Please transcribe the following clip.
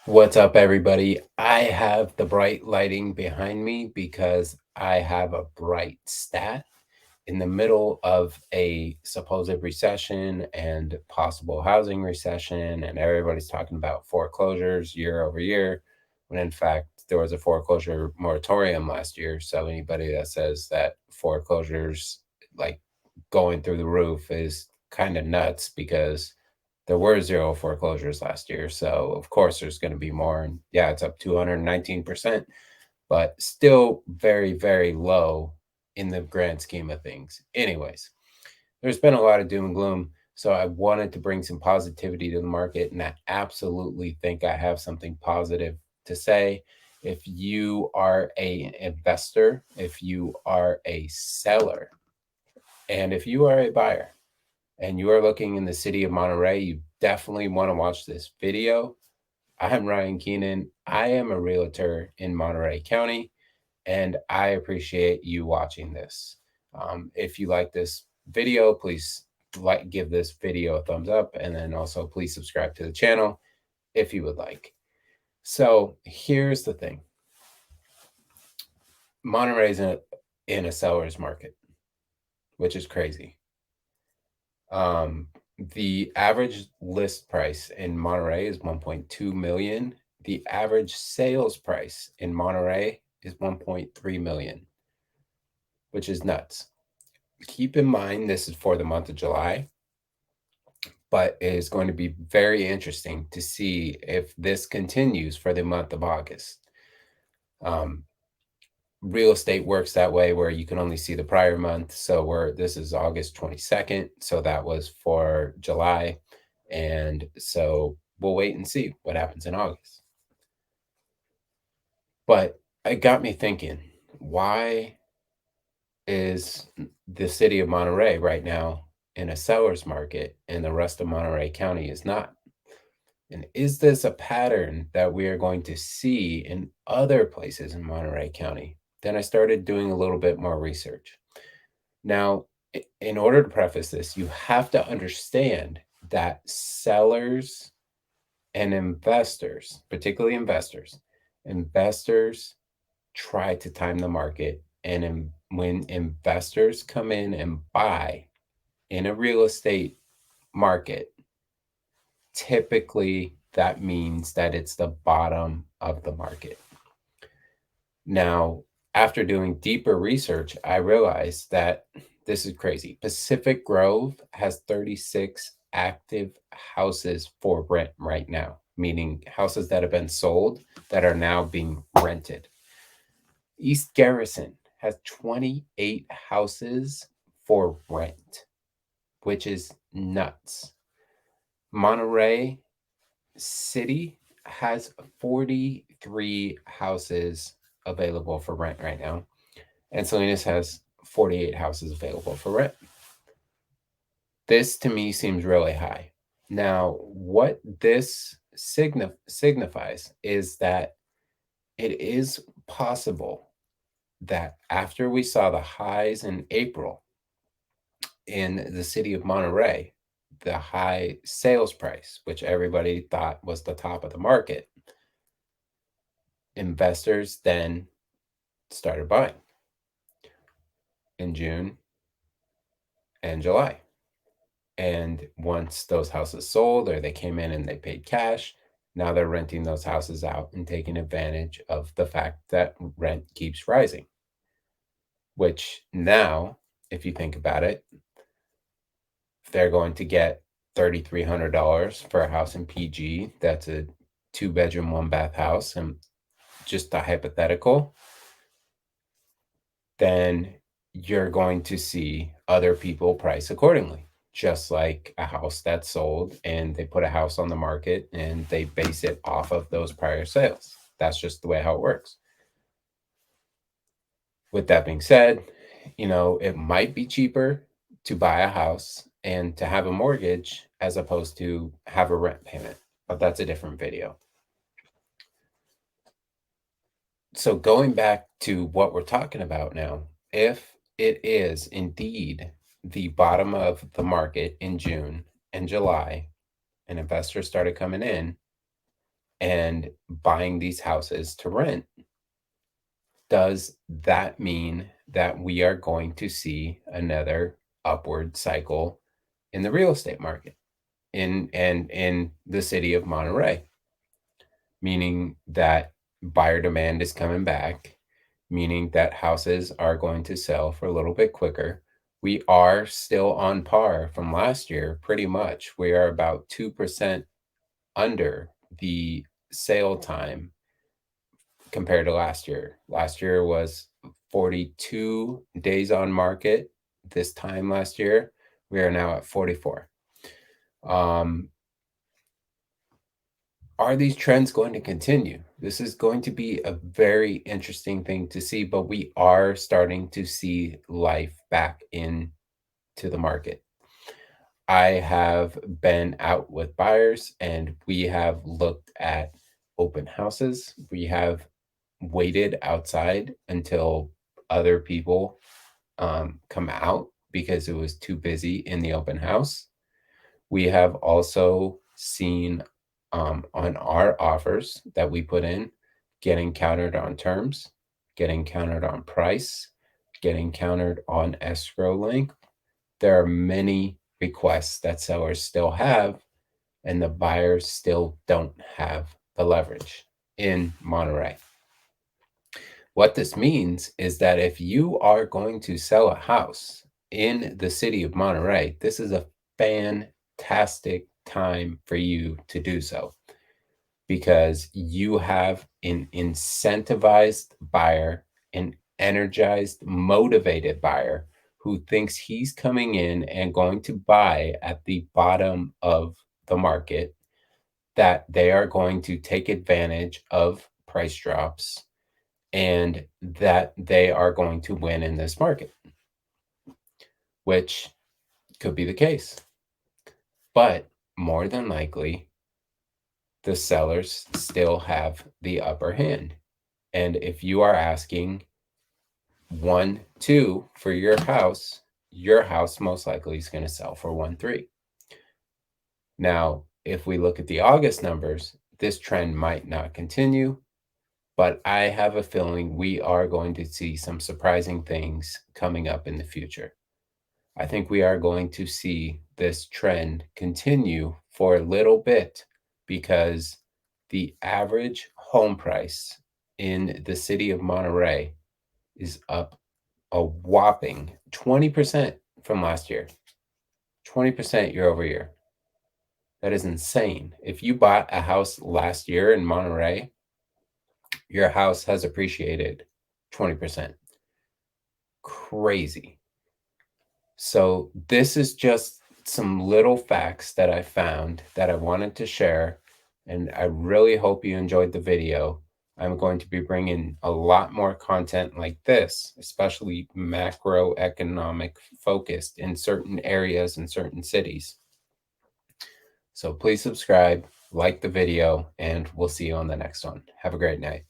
What's up, everybody? I have the bright lighting behind me because I have a bright stat in the middle of a supposed recession and possible housing recession, and everybody's talking about foreclosures year over year, when in fact there was a foreclosure moratorium last year. So anybody that says that foreclosures like going through the roof is kind of nuts because there were 0 foreclosures last year, so of course there's gonna be more, and yeah, it's up 219%, but still very, very low in the grand scheme of things. Anyways, there's been a lot of doom and gloom, so I wanted to bring some positivity to the market, and I absolutely think I have something positive to say. If you are a investor, if you are a seller, and if you are a buyer, and you are looking in the city of Monterey, you definitely want to watch this video. I'm Ryan Keenan. I am a realtor in Monterey County, and I appreciate you watching this. If you like this video, please give this video a thumbs up, and then also please subscribe to the channel if you would like. So here's the thing: Monterey's in a seller's market, which is crazy. Um, the average list price in Monterey is 1.2 million. The average sales price in Monterey is 1.3 million, which is nuts. Keep in mind this is for the month of July, but it is going to be very interesting to see if this continues for the month of August. Um, Real estate works that way where you can only see the prior month. So this is August 22nd. So that was for July. And so we'll wait and see what happens in August. But it got me thinking, why is the city of Monterey right now in a seller's market and the rest of Monterey County is not? And is this a pattern that we are going to see in other places in Monterey County? Then I started doing a little bit more research. Now, in order to preface this, you have to understand that sellers and investors, particularly investors try to time the market. And when investors come in and buy in a real estate market, typically that means that it's the bottom of the market. Now, after doing deeper research, I realized that this is crazy. Pacific Grove has 36 active houses for rent right now, meaning houses that have been sold that are now being rented. East Garrison has 28 houses for rent, which is nuts. Monterey City has 43 houses available for rent right now, and Salinas has 48 houses available for rent. This to me seems really high. Now, what this signifies is that it is possible that after we saw the highs in April in the city of Monterey, the high sales price, which everybody thought was the top of the market, investors then started buying in June and July. And once those houses sold or they came in and they paid cash, now they're renting those houses out and taking advantage of the fact that rent keeps rising. Which now, if you think about it, they're going to get $3,300 for a house in PG. That's a 2-bedroom, 1-bath house. And just a hypothetical, then you're going to see other people price accordingly. Just like a house that's sold and they put a house on the market and they base it off of those prior sales. That's just the way how it works. With that being said, it might be cheaper to buy a house and to have a mortgage as opposed to have a rent payment, but that's a different video. So going back to what we're talking about now, if it is indeed the bottom of the market in June and July, and investors started coming in, and buying these houses to rent. Does that mean that we are going to see another upward cycle in the real estate market in the city of Monterey? Meaning that buyer demand is coming back, meaning that houses are going to sell for a little bit quicker. We are still on par from last year, pretty much. We are about 2% under the sale time compared to last year. Last year was 42 days on market. This time last year, we are now at 44. Um, are these trends going to continue? This is going to be a very interesting thing to see, but we are starting to see life back into the market. I have been out with buyers and we have looked at open houses. We have waited outside until other people come out because it was too busy in the open house. We have also seen on our offers that we put in, getting countered on terms, getting countered on price, getting countered on escrow length. There are many requests that sellers still have, and the buyers still don't have the leverage in Monterey. What this means is that if you are going to sell a house in the city of Monterey, this is a fantastic time for you to do so because you have an incentivized buyer, an energized, motivated buyer who thinks he's coming in and going to buy at the bottom of the market, that they are going to take advantage of price drops and that they are going to win in this market, which could be the case. But more than likely, the sellers still have the upper hand. And if you are asking 1, 2 for your house most likely is going to sell for 1, 3. Now, if we look at the August numbers, this trend might not continue, but I have a feeling we are going to see some surprising things coming up in the future. I think we are going to see this trend continue for a little bit because the average home price in the city of Monterey is up a whopping 20% from last year. 20% year over year. That is insane. If you bought a house last year in Monterey, your house has appreciated 20%. Crazy. So this is just some little facts that I found that I wanted to share, and I really hope you enjoyed the video. I'm going to be bringing a lot more content like this, especially macroeconomic focused in certain areas and certain cities. So please subscribe, like the video, and we'll see you on the next one. Have a great night.